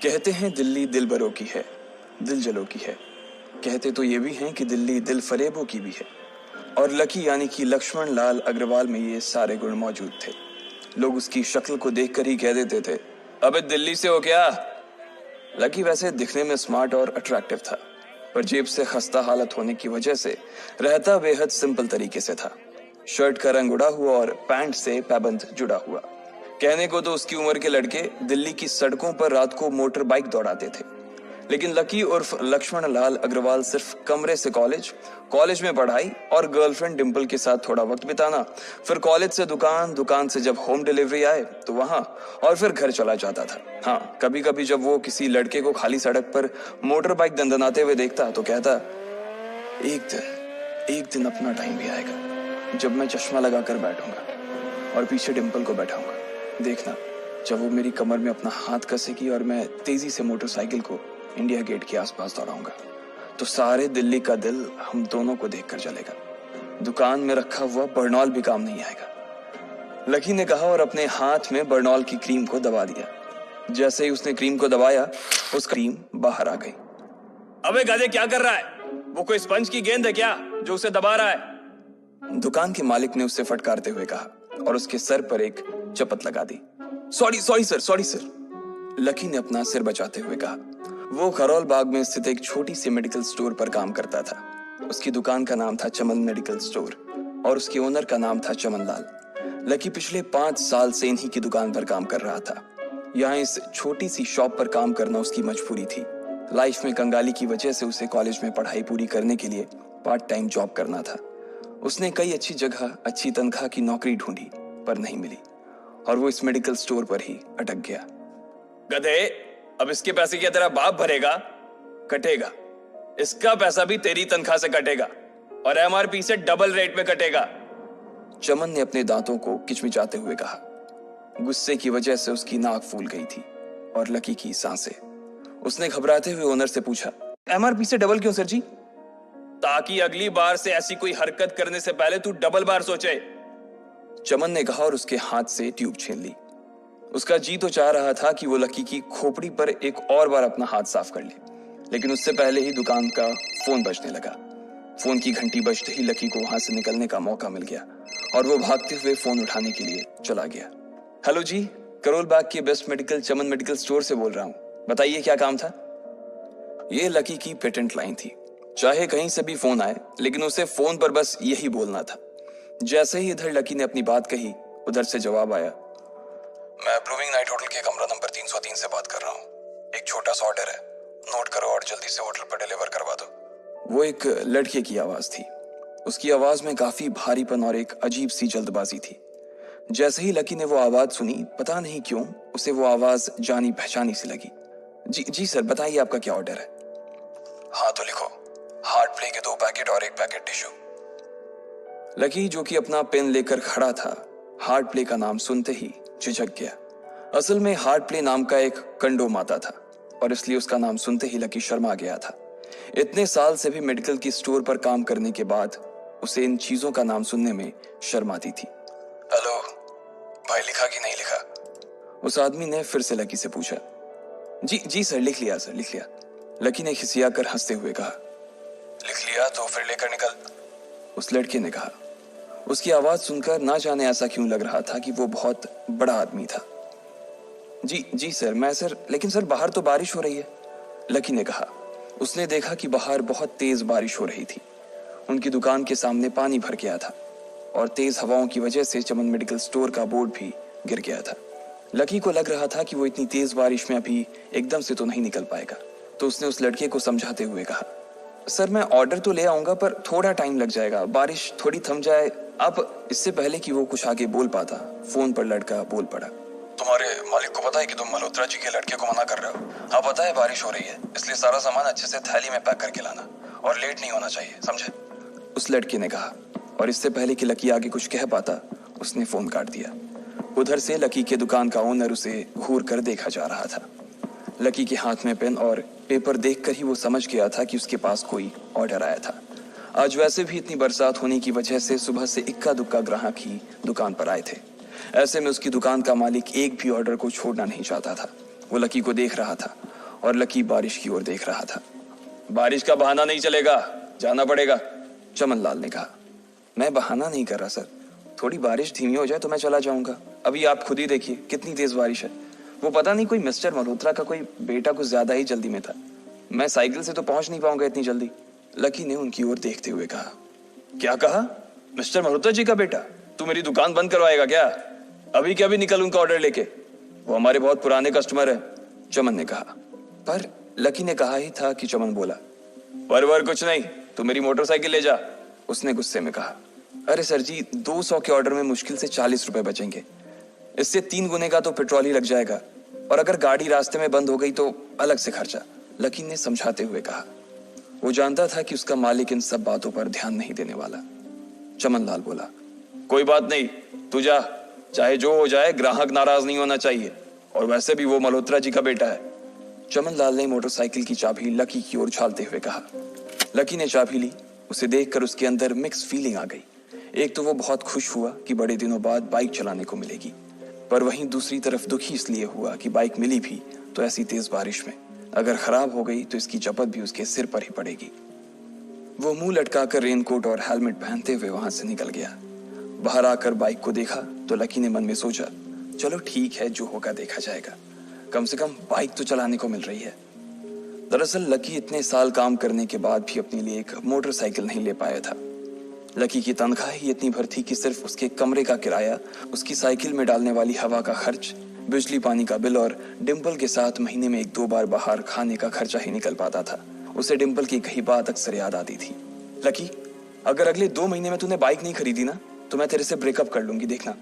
कहते हैं दिल्ली दिल बरों की है, दिल जलों की है। कहते तो ये भी हैं कि दिल्ली दिल फरेबों की भी है। और लकी यानी कि लक्ष्मण लाल अग्रवाल में ये सारे गुण मौजूद थे। लोग उसकी शक्ल को देखकर ही कह देते थे, अबे दिल्ली से हो क्या? लकी वैसे दिखने में स्मार्ट और अट्रैक्टिव था, पर जेब से खस्ता हालत होने की वजह से रहता बेहद सिंपल तरीके से था। शर्ट का रंग उड़ा हुआ और पैंट से पैबंद जुड़ा हुआ। कहने को तो उसकी उम्र के लड़के दिल्ली की सड़कों पर रात को मोटर बाइक दौड़ाते थे, लेकिन लकी उर्फ लक्ष्मण लाल अग्रवाल सिर्फ कमरे से कॉलेज में पढ़ाई और गर्लफ्रेंड डिंपल के साथ थोड़ा वक्त बिताना, फिर कॉलेज से दुकान, दुकान से जब होम डिलीवरी आए तो वहां, और फिर घर चला जाता था। हाँ, कभी कभी जब वो किसी लड़के को खाली सड़क पर मोटर बाइक दंदनाते हुए देखता तो कहता, एक दिन अपना टाइम भी आएगा जब मैं चश्मा लगाकर बैठूंगा और पीछे डिंपल को बैठाऊंगा। देखना, जब वो मेरी कमर में अपना हाथ कसेगी और मैं तेजी से मोटरसाइकिल को इंडिया गेट के आसपास दौड़ाऊंगा, तो सारे दिल्ली का दिल हम दोनों को देखकर जलेगा। दुकान में रखा हुआ बर्नॉल भी काम नहीं आएगा। लकी ने कहा और अपने हाथ में बर्नॉल की क्रीम को दबा दिया। जैसे ही उसने क्रीम को दबाया, उस क्रीम बाहर आ गई। अबे गधे, क्या कर रहा है? वो कोई स्पंज की गेंद है क्या जो उसे दबा रहा है? दुकान के मालिक ने उससे फटकारते हुए कहा और उसके सर पर एक चपत लगा दी। Sorry sir. लकी ने अपना सिर बचाते हुए कहा। वो खरोल बाग में स्थित एक छोटी सी मेडिकल स्टोर पर काम करता था। उसकी दुकान का नाम था चमन मेडिकल स्टोर और उसके ओनर का नाम था चमन लाल। लकी पिछले 5 साल से इन्हीं की दुकान पर काम कर रहा था। यहाँ इस छोटी सी शॉप पर काम करना उसकी मजबूरी थी। लाइफ में कंगाली की वजह से उसे कॉलेज में पढ़ाई पूरी करने के लिए पार्ट टाइम जॉब करना था। उसने कई अच्छी जगह अच्छी तनख्वाह की नौकरी ढूंढी, पर नहीं मिली और वो इस मेडिकल स्टोर पर ही अटक गया। गधे, अब इसके पैसे क्या तेरा बाप भरेगा? कटेगा। इसका पैसा भी तेरी तनख्वाह से कटेगा और एमआरपी से डबल रेट में कटेगा। चमन ने अपने दांतों को किचमिचाते हुए कहा। गुस्से की वजह से उसकी नाक फूल गई थी और लकी की सांसें। उसने घबराते हुए ओनर से पूछा, एमआरपी से डबल क्यों सर जी? ताकि अगली बार से ऐसी कोई हरकत करने से पहले तू डबल बार सोचे, चमन ने कहा और उसके हाथ से ट्यूब छीन ली। उसका जी तो चाह रहा था कि वो लकी की खोपड़ी पर एक और बार अपना हाथ साफ कर ले, लेकिन उससे पहले ही दुकान का फोन बजने लगा। फोन की घंटी बजते ही लकी को वहां से निकलने का मौका मिल गया और वो भागते हुए फोन उठाने के लिए चला गया। हेलो जी, करोल बाग के बेस्ट मेडिकल चमन मेडिकल स्टोर से बोल रहा हूँ, बताइए क्या काम था? ये लकी की पेटेंट लाइन थी। चाहे कहीं से भी फोन आए, लेकिन उसे फोन पर बस यही बोलना था। जैसे ही इधर लकी ने अपनी बात कही, उधर से जवाब आया, मैं ब्लूमिंग नाइट होटल के कमरा नंबर 303 से बात कर रहा हूँ। एक छोटा सा ऑर्डर है, नोट करो और जल्दी से होटल पर डिलीवर करवा दो। वो एक लड़के की आवाज थी। उसकी आवाज में काफी भारीपन और एक अजीब सी जल्दबाजी थी। जैसे ही लकी ने वो आवाज सुनी, पता नहीं क्यों उसे वो आवाज जानी पहचानी सी लगी। जी सर, बताइए आपका क्या ऑर्डर है? हाँ तो लिखो, हार्ट प्ले के 2 पैकेट और 1 पैकेट टिश्यू। लकी, जो कि अपना पेन लेकर खड़ा था, हार्ट प्ले का नाम सुनते ही झिझक गया। असल में हार्ट प्ले नाम का एक कंडोम आता था और इसलिए उसका नाम सुनते ही लकी शर्मा गया था। इतने साल से भी मेडिकल की स्टोर पर काम करने के बाद उसे इन चीजों का नाम सुनने में शर्म आती थी। हेलो भाई, लिखा कि नहीं लिखा? उस आदमी ने फिर से लकी से पूछा। जी सर, लिख लिया सर, लिख लिया। लकी ने खिसियाकर हंसते हुए कहा। लिख लिया तो फिर लेकर निकल, उस लड़के ने कहा। उसकी आवाज सुनकर ना जाने ऐसा क्यों लग रहा था कि वो बहुत बड़ा आदमी था। जी सर, मैं सर, लेकिन सर बाहर तो बारिश हो रही है, लकी ने कहा। उसने देखा कि बाहर बहुत तेज बारिश हो रही थी। उनकी दुकान के सामने पानी भर गया था और तेज हवाओं की वजह से चमन मेडिकल स्टोर का बोर्ड भी गिर गया था। लकी को लग रहा था कि वो इतनी तेज बारिश में अभी एकदम से तो नहीं निकल पाएगा, तो उसने उस लड़के को समझाते हुए कहा, सर मैं ऑर्डर तो ले आऊंगा पर थोड़ा टाइम लग जाएगा, बारिश थोड़ी थम जाए। अब इससे पहले कि वो कुछ आगे बोल पाता, फोन पर लड़का बोल पड़ा। तुम्हारे मालिक को पता है कि तुम मल्होत्रा जी के लड़के को मना कर रहे हो? हाँ पता है, बारिश हो रही है, इसलिए सारा सामान अच्छे से थैली में पैक करके लाना और लेट नहीं होना चाहिए, समझे? उस लड़के ने कहा और इससे पहले कि लकी आगे कुछ कह पाता, उसने फोन काट दिया। उधर से लकी के दुकान का ओनर उसे घूर कर देखा जा रहा था। लकी के हाथ में पेन और पेपर देखकर ही वो समझ गया था कि उसके पास कोई ऑर्डर आया था। आज वैसे भी इतनी बरसात होने की वजह से सुबह से इक्का दुक्का ग्राहक ही दुकान पर आए थे। ऐसे में उसकी दुकान का मालिक एक भी ऑर्डर को छोड़ना नहीं चाहता था। वो लकी को देख रहा था और लकी बारिश की ओर देख रहा था। बारिश का बहाना नहीं चलेगा, जाना पड़ेगा, चमन लाल ने कहा। मैं बहाना नहीं कर रहा सर, थोड़ी बारिश धीमी हो जाए तो मैं चला जाऊंगा। अभी आप खुद ही देखिए कितनी तेज बारिश है। वो पता नहीं कोई मिस्टर मल्होत्रा का कोई बेटा कुछ ज्यादा ही जल्दी में था। मैं साइकिल से तो पहुंच नहीं पाऊंगा इतनी जल्दी। लकी ने उनकी ओर देखते हुए कहा। क्या कहा? मिस्टर मल्होत्रा जी का बेटा? तू मेरी दुकान बंद करवाएगा क्या? अभी क्या भी निकल उनका ऑर्डर लेके, वो हमारे बहुत पुराने कस्टमर है, चमन ने कहा। पर लकी ने कहा ही था कि चमन बोला। पर कुछ नहीं, तू मेरी मोटरसाइकिल ले जा, उसने गुस्से में कहा। अरे सर जी, 200 के ऑर्डर में मुश्किल से 40 रुपए बचेंगे, इससे 3 गुने का तो पेट्रोल ही लग जाएगा, और अगर गाड़ी रास्ते में बंद हो गई तो अलग से खर्चा, लकी ने समझाते हुए कहा। वो जानता था कि उसका मालिक इन सब बातों पर ध्यान नहीं देने वाला। चमन लाल बोला। कोई बात नहीं, तू जा, चाहे जो हो जाए ग्राहक नाराज नहीं होना चाहिए, और वैसे भी वो मल्होत्रा जी का बेटा है। चमन लाल ने मोटरसाइकिल की चाबी लकी की ओर उछालते हुए कहा। लकी ने चाबी ली। उसे देखकर उसके अंदर मिक्स फीलिंग आ गई। एक तो वो बहुत खुश हुआ कि बड़े दिनों बाद बाइक चलाने को मिलेगी, पर वहीं दूसरी तरफ दुखी इसलिए हुआ कि बाइक मिली भी तो ऐसी तेज बारिश में, अगर खराब हो गई तो इसकी चपत भी उसके सिर पर ही पड़ेगी। वो मुंह लटकाकर रेनकोट और हेलमेट पहनते हुए वहां से निकल गया। बाहर आकर बाइक को देखा तो लकी ने मन में सोचा, चलो ठीक है, जो होगा देखा जाएगा, कम से कम बाइक तो चलाने को मिल रही है। दरअसल लकी इतने साल काम करने के बाद भी अपने लिए एक मोटरसाइकिल नहीं ले पाया था। लकी की तनख्वाह ही इतनी भर थी कि सिर्फ उसके कमरे का किराया, उसकी साइकिल में डालने वाली हवा का खर्च, बिजली पानी का बिल और डिम्पल के साथ महीने में 1-2 बार बाहर खाने का खर्चा ही निकल पाता था। उसे डिम्पल की कही बात अक्सर याद आती थी। लकी, अगर अगले 2 महीने में तूने बाइक नहीं खरीदी ना तो मैं तेरे से ब्रेकअप कर लूंगी, देखना।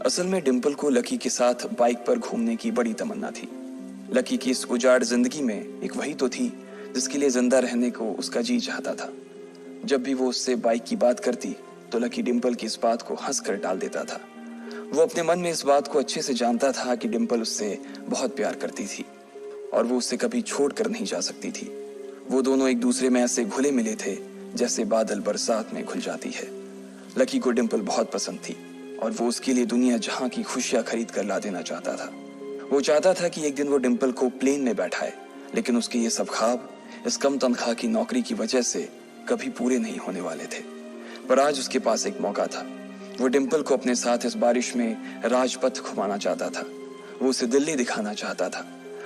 असल में डिम्पल को लकी के साथ बाइक पर घूमने की बड़ी तमन्ना थी। लकी की इस उजाड़ जिंदगी में एक वही तो थी जिसके लिए जिंदा रहने को उसका जी चाहता था। जब भी वो उससे बाइक की बात करती तो लकी डिम्पल की इस बात को हंसकर टाल देता था। वो अपने मन में इस बात को अच्छे से जानता था कि डिम्पल उससे बहुत प्यार करती थी और वो उससे कभी छोड़ कर नहीं जा सकती थी। वो दोनों एक दूसरे में ऐसे घुले मिले थे जैसे बादल बरसात में घुल जाती है। लकी को डिम्पल बहुत पसंद थी और वो उसके लिए दुनिया जहां की खुशियां खरीद कर ला देना चाहता था। वो चाहता था कि एक दिन वो डिम्पल को प्लेन में बैठाए, लेकिन उसके ये सब ख्वाब इस कम तनख्वाह की नौकरी की वजह से कभी पूरे नहीं होने वाले थे। पर आज उसके पास एक मौका था। वो डिम्पल को अपने साथ इस बारिश में राजपथ घुमाना चाहता था। वो उसे दिल्ली दिखाना चाहता था।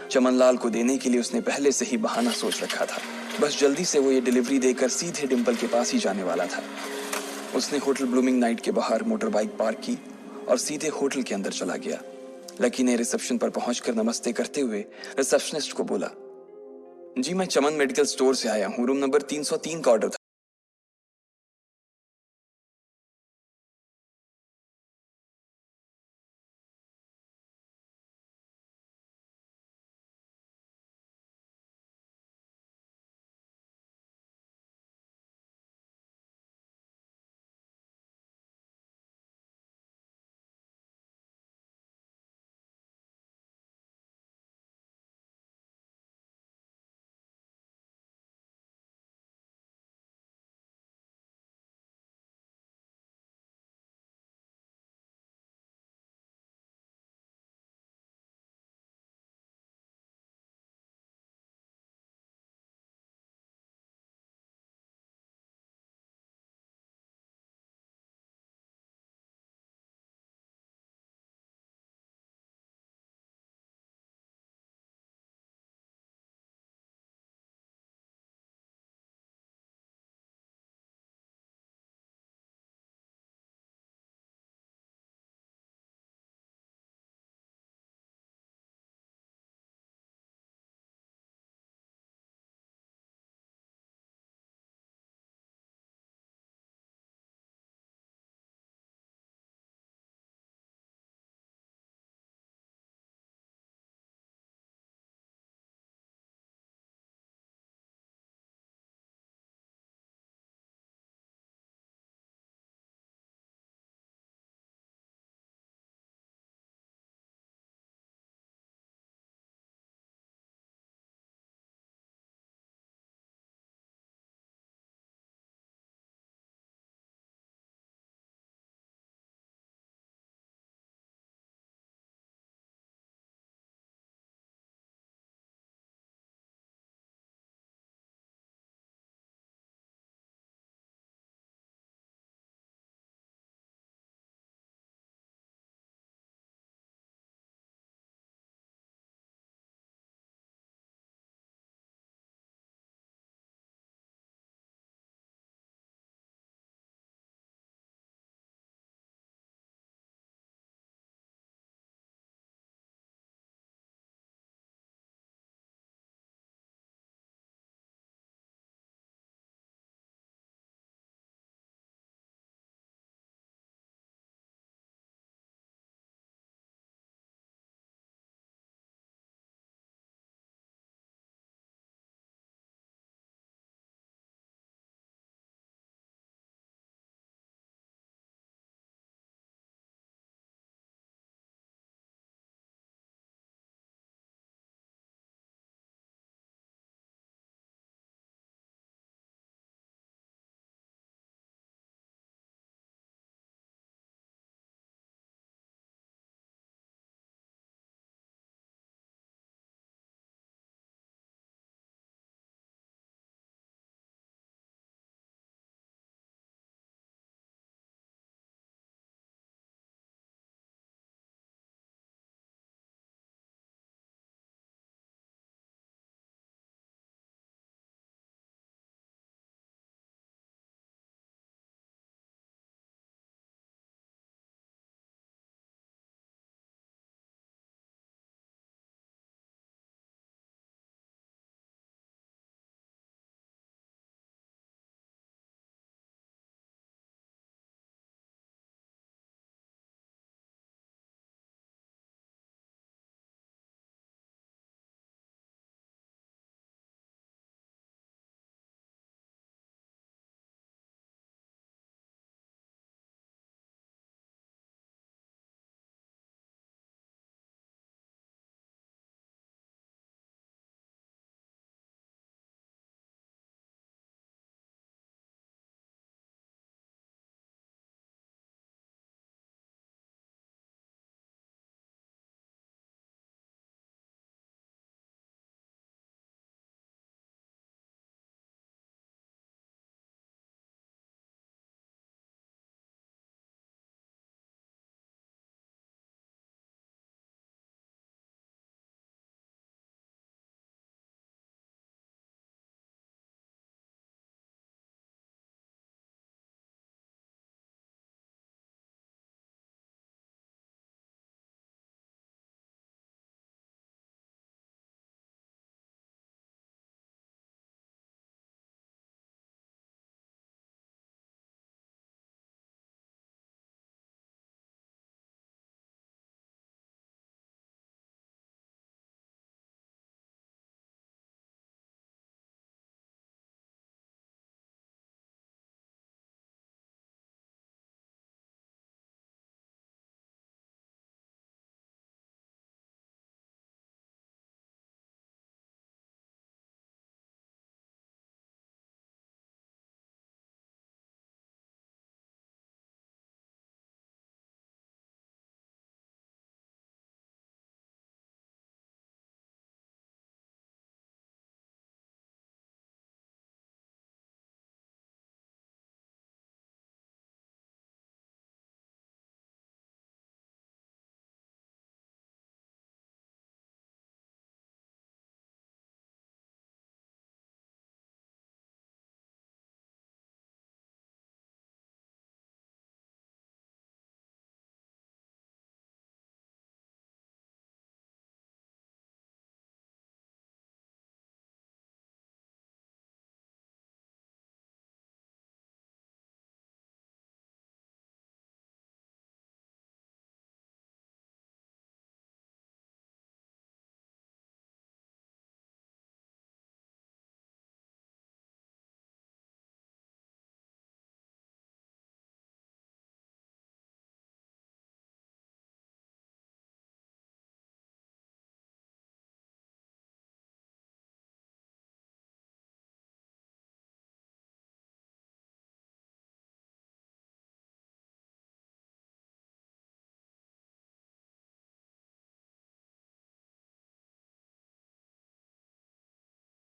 चमन लाल को देने के लिए उसने पहले से ही बहाना सोच रखा था। बस जल्दी से वो ये डिलीवरी देकर सीधे डिम्पल के पास ही जाने वाला था। उसने होटल ब्लूमिंग नाइट के बाहर मोटर बाइक पार्क की और सीधे होटल के अंदर चला गया। लकी ने रिसेप्शन पर पहुंचकर नमस्ते करते हुए रिसेप्शनिस्ट को बोला, जी मैं चमन मेडिकल स्टोर से आया हूँ, रूम नंबर 303 का ऑर्डर